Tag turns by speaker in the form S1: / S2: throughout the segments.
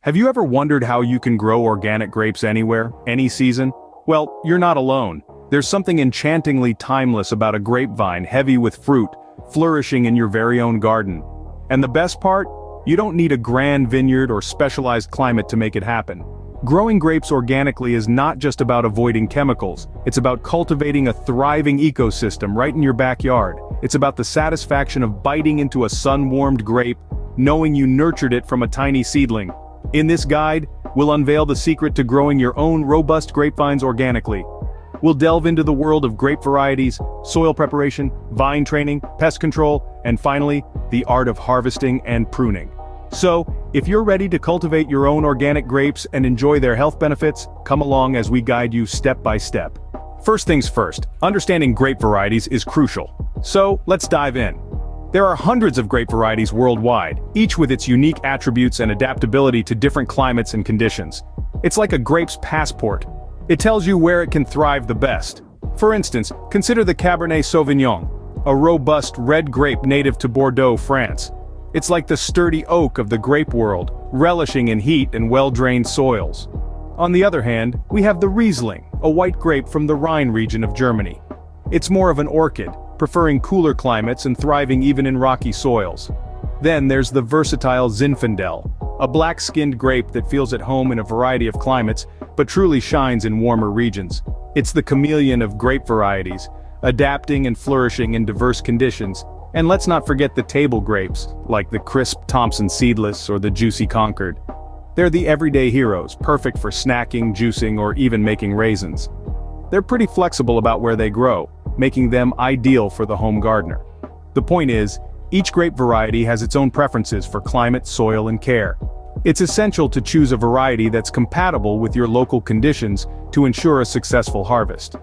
S1: Have you ever wondered how you can grow organic grapes anywhere, any season? Well, you're not alone. There's something enchantingly timeless about a grapevine heavy with fruit, flourishing in your very own garden. And the best part? You don't need a grand vineyard or specialized climate to make it happen. Growing grapes organically is not just about avoiding chemicals, it's about cultivating a thriving ecosystem right in your backyard. It's about the satisfaction of biting into a sun-warmed grape, knowing you nurtured it from a tiny seedling. In this guide, we'll unveil the secret to growing your own robust grapevines organically. We'll delve into the world of grape varieties, soil preparation, vine training, pest control, and finally, the art of harvesting and pruning. So, if you're ready to cultivate your own organic grapes and enjoy their health benefits, come along as we guide you step by step. First things first, understanding grape varieties is crucial. So, let's dive in. There are hundreds of grape varieties worldwide, each with its unique attributes and adaptability to different climates and conditions. It's like a grape's passport. It tells you where it can thrive the best. For instance, consider the Cabernet Sauvignon, a robust red grape native to Bordeaux, France. It's like the sturdy oak of the grape world, relishing in heat and well-drained soils. On the other hand, we have the Riesling, a white grape from the Rhine region of Germany. It's more of an orchid, preferring cooler climates and thriving even in rocky soils. Then there's the versatile Zinfandel, a black-skinned grape that feels at home in a variety of climates, but truly shines in warmer regions. It's the chameleon of grape varieties, adapting and flourishing in diverse conditions. And let's not forget the table grapes, like the crisp Thompson Seedless or the juicy Concord. They're the everyday heroes, perfect for snacking, juicing, or even making raisins. They're pretty flexible about where they grow, making them ideal for the home gardener. The point is, each grape variety has its own preferences for climate, soil, and care. It's essential to choose a variety that's compatible with your local conditions to ensure a successful harvest.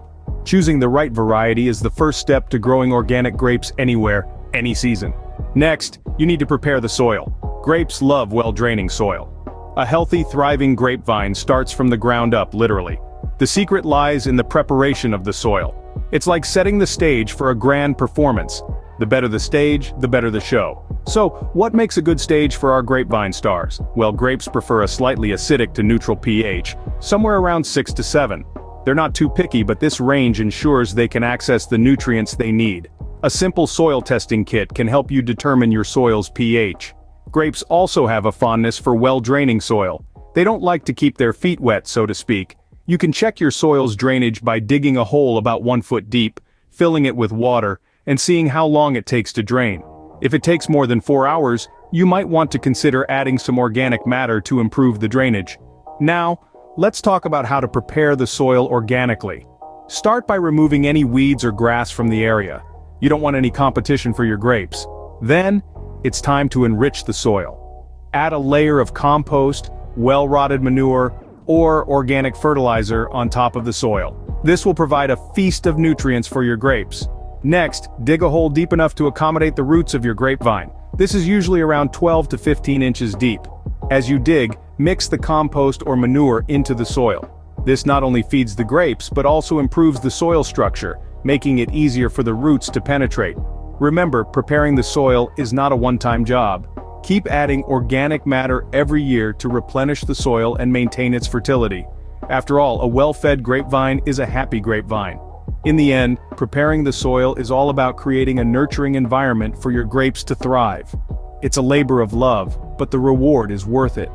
S1: Choosing the right variety is the first step to growing organic grapes anywhere, any season. Next, you need to prepare the soil. Grapes love well-draining soil. A healthy, thriving grapevine starts from the ground up, literally. The secret lies in the preparation of the soil. It's like setting the stage for a grand performance. The better the stage, the better the show. So, what makes a good stage for our grapevine stars? Well, grapes prefer a slightly acidic to neutral pH, somewhere around 6 to 7. They're not too picky, but this range ensures they can access the nutrients they need. A simple soil testing kit can help you determine your soil's pH. Grapes also have a fondness for well-draining soil. They don't like to keep their feet wet, so to speak. You can check your soil's drainage by digging a hole about 1 foot deep, filling it with water, and seeing how long it takes to drain. If it takes more than 4 hours, you might want to consider adding some organic matter to improve the drainage. Now, let's talk about how to prepare the soil organically. Start by removing any weeds or grass from the area. You don't want any competition for your grapes. Then, it's time to enrich the soil. Add a layer of compost, well-rotted manure, or organic fertilizer on top of the soil. This will provide a feast of nutrients for your grapes. Next, dig a hole deep enough to accommodate the roots of your grapevine. This is usually around 12 to 15 inches deep. As you dig, mix the compost or manure into the soil. This not only feeds the grapes, but also improves the soil structure, making it easier for the roots to penetrate. Remember, preparing the soil is not a one-time job. Keep adding organic matter every year to replenish the soil and maintain its fertility. After all, a well-fed grapevine is a happy grapevine. In the end, preparing the soil is all about creating a nurturing environment for your grapes to thrive. It's a labor of love, but the reward is worth it.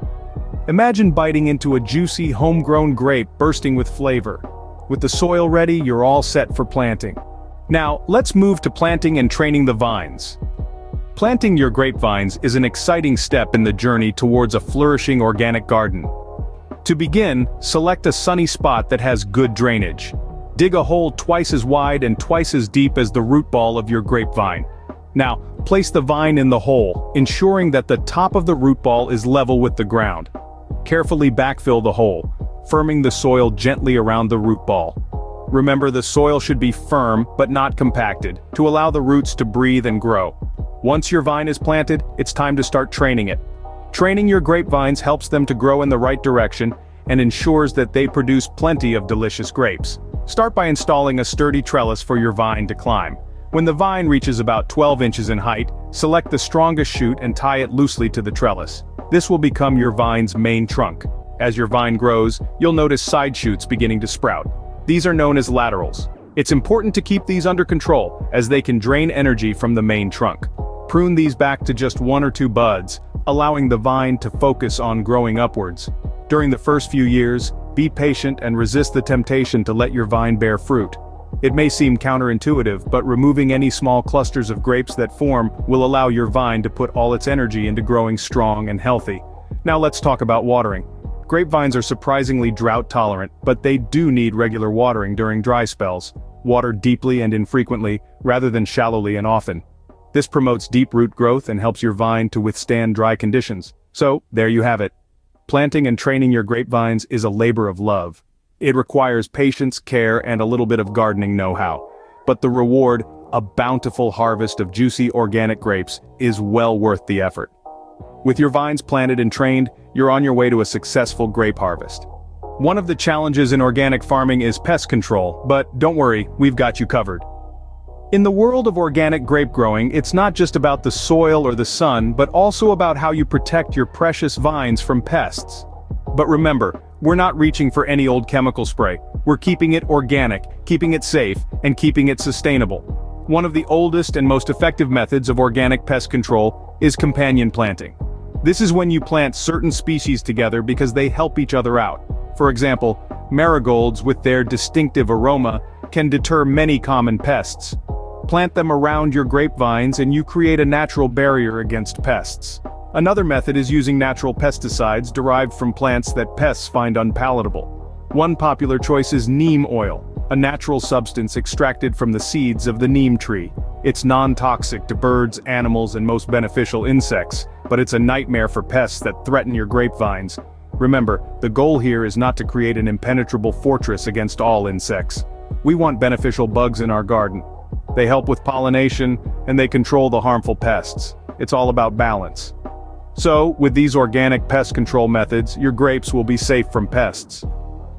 S1: Imagine biting into a juicy, homegrown grape bursting with flavor. With the soil ready, you're all set for planting. Now, let's move to planting and training the vines. Planting your grapevines is an exciting step in the journey towards a flourishing organic garden. To begin, select a sunny spot that has good drainage. Dig a hole twice as wide and twice as deep as the root ball of your grapevine. Now, place the vine in the hole, ensuring that the top of the root ball is level with the ground. Carefully backfill the hole, firming the soil gently around the root ball. Remember, the soil should be firm but not compacted, to allow the roots to breathe and grow. Once your vine is planted, it's time to start training it. Training your grapevines helps them to grow in the right direction and ensures that they produce plenty of delicious grapes. Start by installing a sturdy trellis for your vine to climb. When the vine reaches about 12 inches in height, select the strongest shoot and tie it loosely to the trellis. This will become your vine's main trunk. As your vine grows, you'll notice side shoots beginning to sprout. These are known as laterals. It's important to keep these under control, as they can drain energy from the main trunk. Prune these back to just 1 or 2 buds, allowing the vine to focus on growing upwards. During the first few years, be patient and resist the temptation to let your vine bear fruit. It may seem counterintuitive, but removing any small clusters of grapes that form will allow your vine to put all its energy into growing strong and healthy. Now let's talk about watering. Grapevines are surprisingly drought tolerant, but they do need regular watering during dry spells. Water deeply and infrequently, rather than shallowly and often. This promotes deep root growth and helps your vine to withstand dry conditions. So, there you have it. Planting and training your grapevines is a labor of love. It requires patience, care, and a little bit of gardening know-how. But the reward, a bountiful harvest of juicy organic grapes, is well worth the effort. With your vines planted and trained, you're on your way to a successful grape harvest. One of the challenges in organic farming is pest control, but don't worry, we've got you covered. In the world of organic grape growing, it's not just about the soil or the sun, but also about how you protect your precious vines from pests. But remember, we're not reaching for any old chemical spray. We're keeping it organic, keeping it safe, and keeping it sustainable. One of the oldest and most effective methods of organic pest control is companion planting. This is when you plant certain species together because they help each other out. For example, marigolds with their distinctive aroma can deter many common pests. Plant them around your grapevines and you create a natural barrier against pests. Another method is using natural pesticides derived from plants that pests find unpalatable. One popular choice is neem oil, a natural substance extracted from the seeds of the neem tree. It's non-toxic to birds, animals, and most beneficial insects, but it's a nightmare for pests that threaten your grapevines. Remember, the goal here is not to create an impenetrable fortress against all insects. We want beneficial bugs in our garden. They help with pollination, and they control the harmful pests. It's all about balance. So, with these organic pest control methods, your grapes will be safe from pests.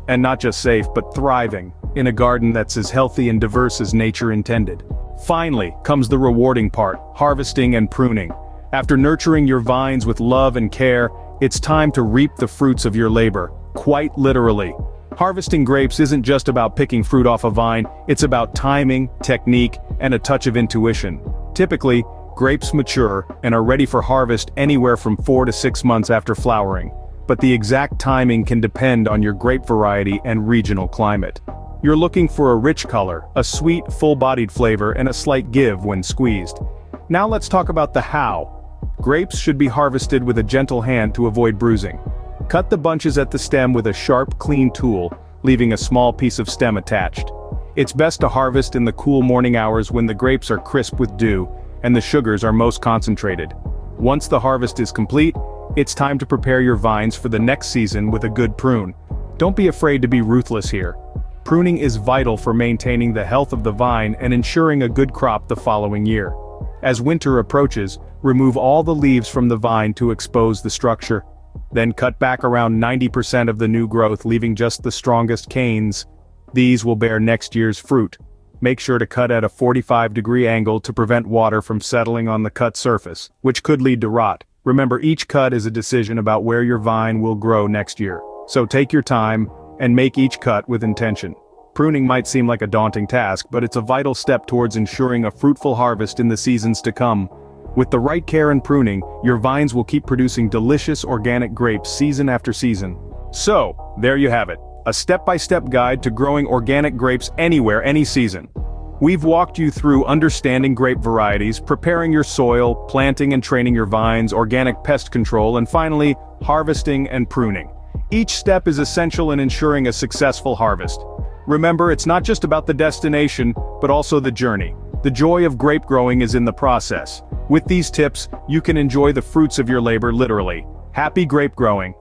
S1: And not just safe, but thriving, in a garden that's as healthy and diverse as nature intended. Finally, comes the rewarding part, harvesting and pruning. After nurturing your vines with love and care, it's time to reap the fruits of your labor, quite literally. Harvesting grapes isn't just about picking fruit off a vine, it's about timing, technique, and a touch of intuition. Typically, grapes mature and are ready for harvest anywhere from 4 to 6 months after flowering. But the exact timing can depend on your grape variety and regional climate. You're looking for a rich color, a sweet, full-bodied flavor, and a slight give when squeezed. Now let's talk about the how. Grapes should be harvested with a gentle hand to avoid bruising. Cut the bunches at the stem with a sharp, clean tool, leaving a small piece of stem attached. It's best to harvest in the cool morning hours when the grapes are crisp with dew, and the sugars are most concentrated. Once the harvest is complete, it's time to prepare your vines for the next season with a good prune. Don't be afraid to be ruthless here. Pruning is vital for maintaining the health of the vine and ensuring a good crop the following year. As winter approaches, remove all the leaves from the vine to expose the structure. Then cut back around 90% of the new growth, leaving just the strongest canes. These will bear next year's fruit. Make sure to cut at a 45-degree angle to prevent water from settling on the cut surface, which could lead to rot. Remember, each cut is a decision about where your vine will grow next year. So take your time and make each cut with intention. Pruning might seem like a daunting task, but it's a vital step towards ensuring a fruitful harvest in the seasons to come. With the right care and pruning, your vines will keep producing delicious organic grapes season after season. So, there you have it. A step-by-step guide to growing organic grapes anywhere, any season. We've walked you through understanding grape varieties, preparing your soil, planting and training your vines, organic pest control, and finally, harvesting and pruning. Each step is essential in ensuring a successful harvest. Remember, it's not just about the destination, but also the journey. The joy of grape growing is in the process. With these tips, you can enjoy the fruits of your labor literally. Happy grape growing!